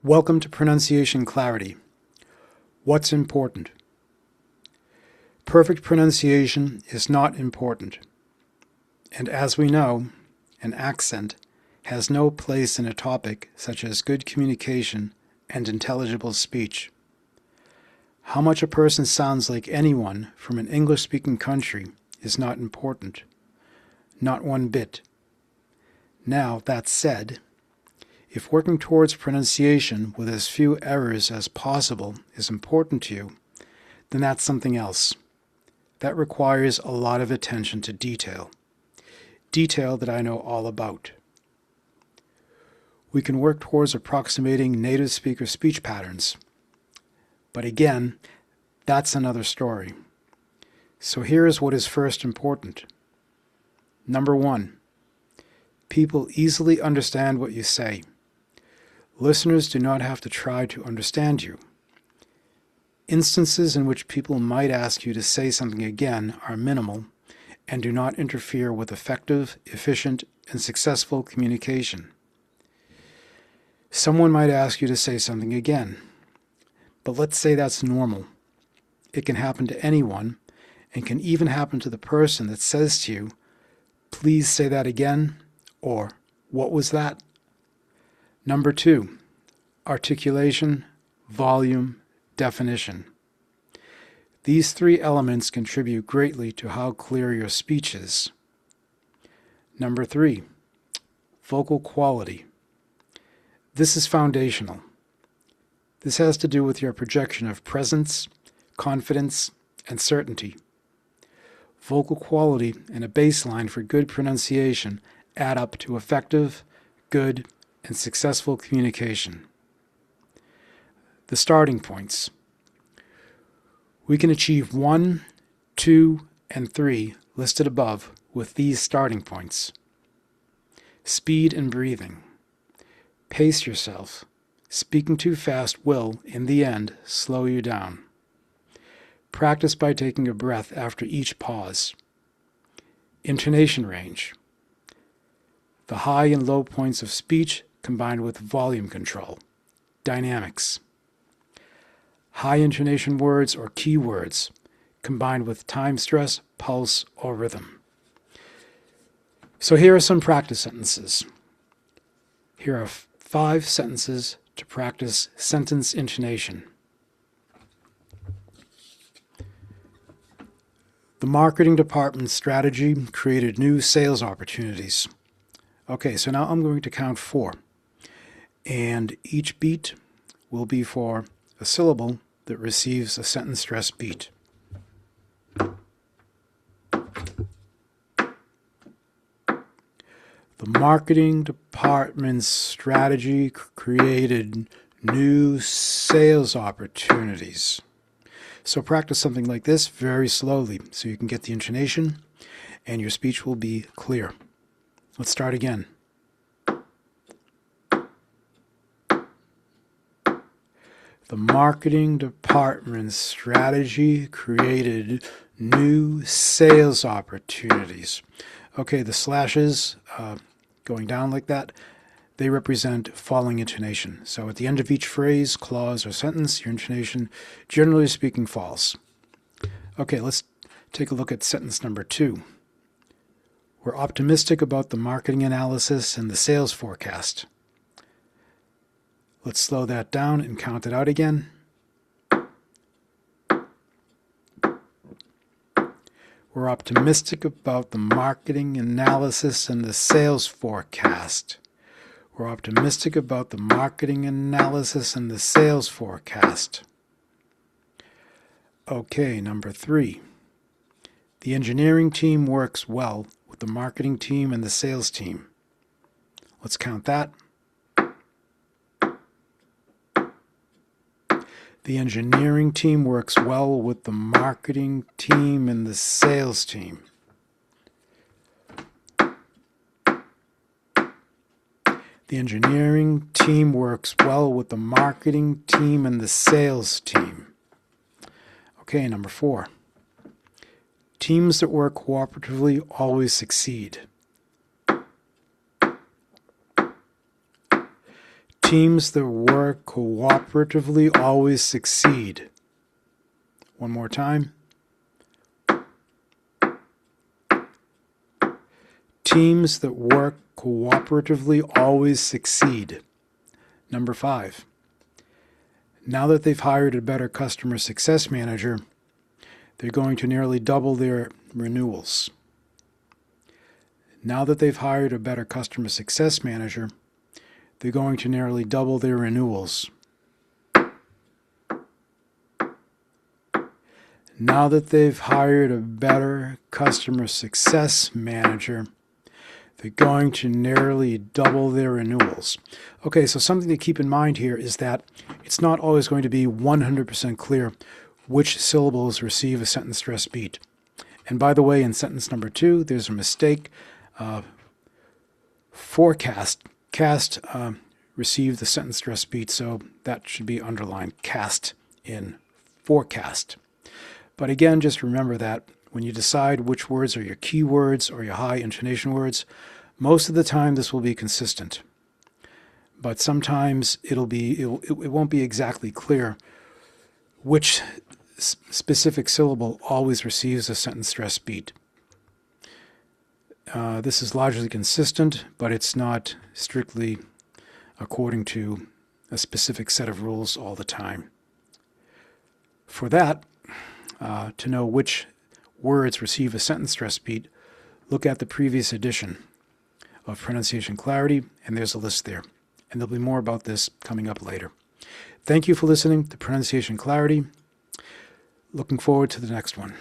Welcome to Pronunciation Clarity. What's important? Perfect pronunciation is not important. And as we know, an accent has no place in a topic such as good communication and intelligible speech. How much a person sounds like anyone from an English-speaking country is not important. Not one bit. Now, that said, if working towards pronunciation with as few errors as possible is important to you, then that's something else. That requires a lot of attention to detail. Detail that I know all about. We can work towards approximating native speaker speech patterns. But again, that's another story. So here is what is first important. Number 1, people easily understand what you say. Listeners do not have to try to understand you. Instances in which people might ask you to say something again are minimal and do not interfere with effective, efficient, and successful communication. Someone might ask you to say something again, but let's say that's normal. It can happen to anyone and can even happen to the person that says to you, "Please say that again," or "What was that?" Number 2, articulation, volume, definition. These 3 elements contribute greatly to how clear your speech is. Number 3, vocal quality. This is foundational. This has to do with your projection of presence, confidence, and certainty. Vocal quality and a baseline for good pronunciation add up to effective, good, and successful communication. The starting points. We can achieve 1, 2, and 3 listed above with these starting points. Speed and breathing. Pace yourself. Speaking too fast will, in the end, slow you down. Practice by taking a breath after each pause. Intonation range. The high and low points of speech combined with volume control. Dynamics. High intonation words or key words combined with time stress, pulse, or rhythm. So here are some practice sentences. Here are 5 sentences to practice sentence intonation. The marketing department's strategy created new sales opportunities. Okay, so now I'm going to count 4. And each beat will be for a syllable that receives a sentence stress beat. The marketing department's strategy created new sales opportunities. So practice something like this very slowly so you can get the intonation and your speech will be clear. Let's start again. The marketing department's strategy created new sales opportunities. Okay, the slashes going down like that, they represent falling intonation. So at the end of each phrase, clause, or sentence, your intonation, generally speaking, falls. Okay, let's take a look at sentence number 2. We're optimistic about the marketing analysis and the sales forecast. Let's slow that down and count it out again. We're optimistic about the marketing analysis and the sales forecast. We're optimistic about the marketing analysis and the sales forecast. Okay, number 3. The engineering team works well with the marketing team and the sales team. Let's count that. The engineering team works well with the marketing team and the sales team. The engineering team works well with the marketing team and the sales team. Okay, number 4. Teams that work cooperatively always succeed. Teams that work cooperatively always succeed. One more time. Teams that work cooperatively always succeed. Number 5. Now that they've hired a better customer success manager, they're going to nearly double their renewals. Now that they've hired a better customer success manager, they're going to nearly double their renewals. Now that they've hired a better customer success manager, they're going to nearly double their renewals. Okay, so something to keep in mind here is that it's not always going to be 100% clear which syllables receive a sentence stress beat. And by the way, in sentence number 2, there's a mistake. Forecast, cast received the sentence stress beat, so that should be underlined, cast in forecast. But again, just remember that when you decide which words are your key words or your high intonation words, most of the time this will be consistent. But sometimes it won't be exactly clear which specific syllable always receives a sentence stress beat. This is largely consistent, but it's not strictly according to a specific set of rules all the time. For that, to know which words receive a sentence stress beat, look at the previous edition of Pronunciation Clarity, and there's a list there. And there'll be more about this coming up later. Thank you for listening to Pronunciation Clarity. Looking forward to the next one.